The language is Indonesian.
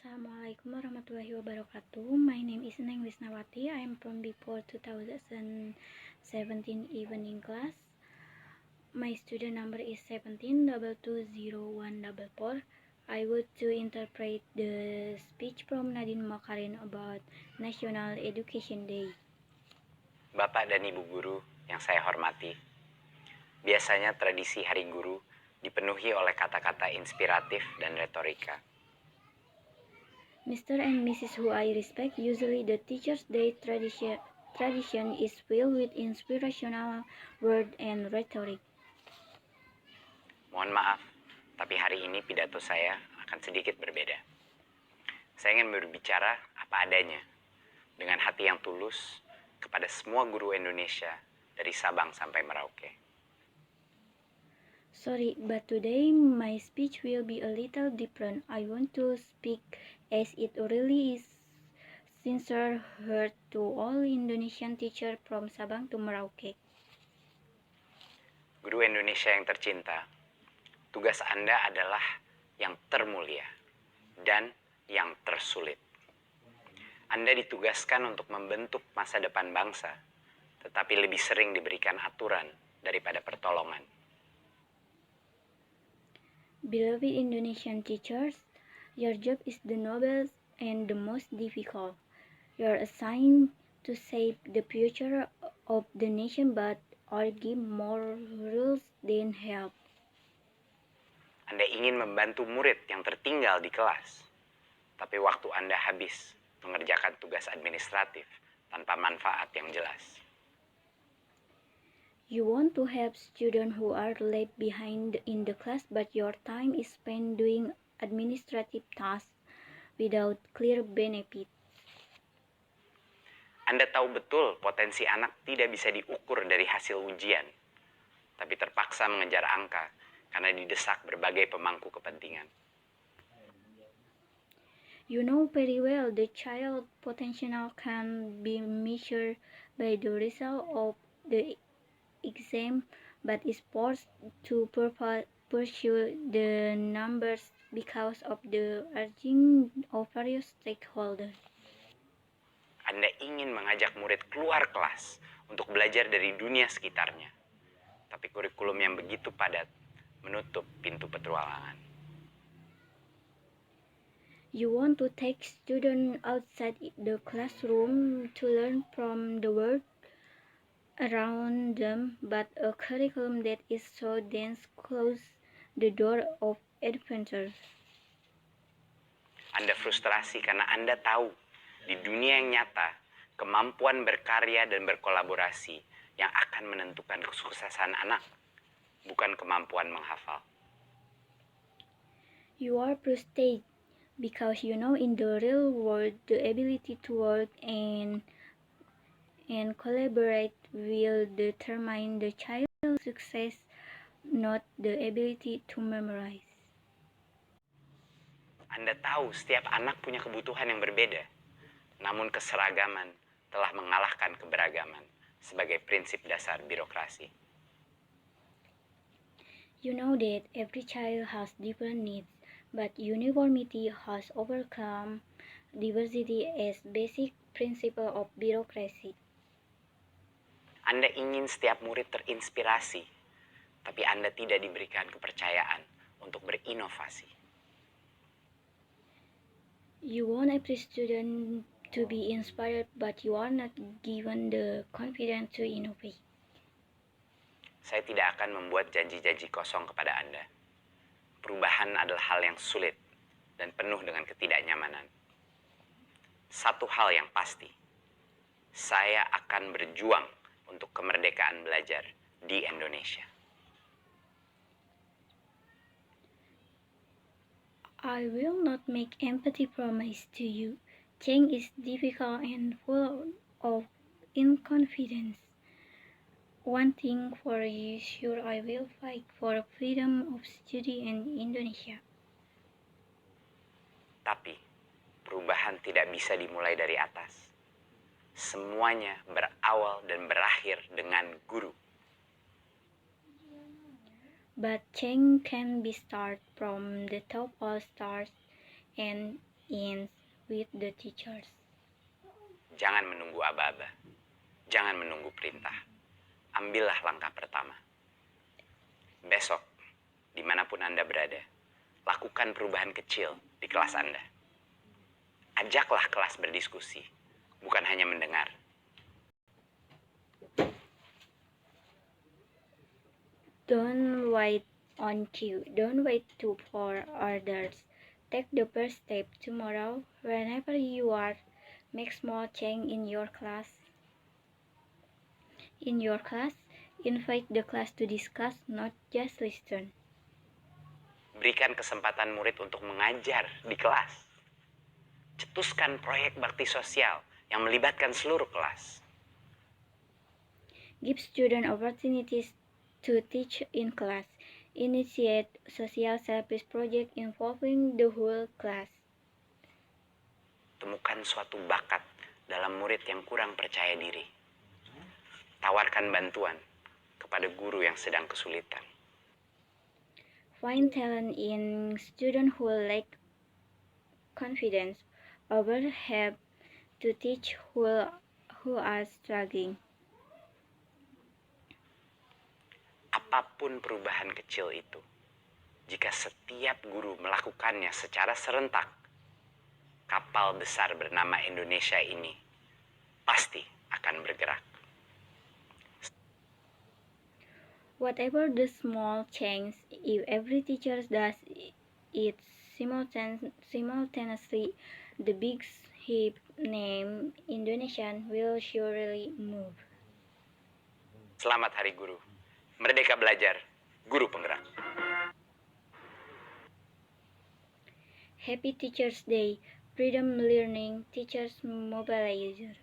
Assalamualaikum warahmatullahi wabarakatuh. My name is Neng Lisnawati. I am from before 2017 evening class. My student number is 17220144. I would to interpret the speech from Nadine Makarin about National Education Day. Bapak dan Ibu guru yang saya hormati, biasanya tradisi Hari Guru dipenuhi oleh kata-kata inspiratif dan retorika. Mr. and Mrs. who I respect, usually the Teacher's Day tradition is filled with inspirational words and rhetoric. Mohon maaf, tapi hari ini pidato saya akan sedikit berbeda. Saya ingin berbicara apa adanya, dengan hati yang tulus kepada semua guru Indonesia dari Sabang sampai Merauke. Sorry, but today my speech will be a little different. I want to speak as it really is sincere heart to all Indonesian teachers from Sabang to Merauke. Guru Indonesia yang tercinta, tugas Anda adalah yang termulia dan yang tersulit. Anda ditugaskan untuk membentuk masa depan bangsa, tetapi lebih sering diberikan aturan daripada pertolongan. Beloved Indonesian teachers, your job is the noblest and the most difficult. You are assigned to shape the future of the nation but or give more rules than help. Anda ingin membantu murid yang tertinggal di kelas, tapi waktu Anda habis mengerjakan tugas administratif tanpa manfaat yang jelas. You want to help students who are left behind in the class, but your time is spent doing administrative tasks without clear benefit. Anda tahu betul potensi anak tidak bisa diukur dari hasil ujian, tapi terpaksa mengejar angka karena didesak berbagai pemangku kepentingan. You know very well the child potential can be measured by the result of the exam, but is forced to pursue the numbers because of the urging of various stakeholders. Anda ingin mengajak murid keluar kelas untuk belajar dari dunia sekitarnya, tapi kurikulum yang begitu padat menutup pintu petualangan. You want to take students outside the classroom to learn from the world around them, but a curriculum that is so dense closes the door of adventure. Anda frustrasi karena Anda tahu di dunia yang nyata, kemampuan berkarya dan berkolaborasi yang akan menentukan kesuksesan anak, bukan kemampuan menghafal. You are frustrated because you know in the real world the ability to work and collaborate will determine the child's success, not the ability to memorize. Anda tahu setiap anak punya kebutuhan yang berbeda, namun keseragaman telah mengalahkan keberagaman sebagai prinsip dasar birokrasi. You know that every child has different needs, but uniformity has overcome diversity as basic principle of bureaucracy. Anda ingin setiap murid terinspirasi, tapi Anda tidak diberikan kepercayaan untuk berinovasi. You want every student to be inspired, but you are not given the confidence to innovate. Saya tidak akan membuat janji-janji kosong kepada Anda. Perubahan adalah hal yang sulit dan penuh dengan ketidaknyamanan. Satu hal yang pasti, saya akan berjuang untuk kemerdekaan belajar di Indonesia. I will not make empty promise to you. Change is difficult and full of inconfidence. One thing for sure, I will fight for freedom of study in Indonesia. Tapi perubahan tidak bisa dimulai dari atas. Semuanya berawal dan berakhir dengan guru. But change can be started from the top or stars, and ends with the teachers. Jangan menunggu aba-aba. Jangan menunggu perintah. Ambillah langkah pertama. Besok, dimanapun Anda berada, lakukan perubahan kecil di kelas Anda. Ajaklah kelas berdiskusi, bukan hanya mendengar. Don't wait on cue. Don't wait for orders. Take the first step tomorrow. Whenever you are, make small change in your class. Invite the class to discuss, not just listen. Berikan kesempatan murid untuk mengajar di kelas. Cetuskan proyek bakti sosial yang melibatkan seluruh kelas. Give students opportunities to teach in class. Initiate social service project involving the whole class. Temukan suatu bakat dalam murid yang kurang percaya diri. Tawarkan bantuan kepada guru yang sedang kesulitan. Find talent in students who lack confidence. Others have to teach who are struggling. Apapun perubahan kecil itu, jika setiap guru melakukannya secara serentak, kapal besar bernama Indonesia ini pasti akan bergerak. Whatever the small change, if every teacher does it simultaneously, the big ship named Indonesia will surely move. Selamat Hari Guru. Merdeka belajar, guru penggerak. Happy Teachers Day, Freedom Learning Teachers Mobilizer.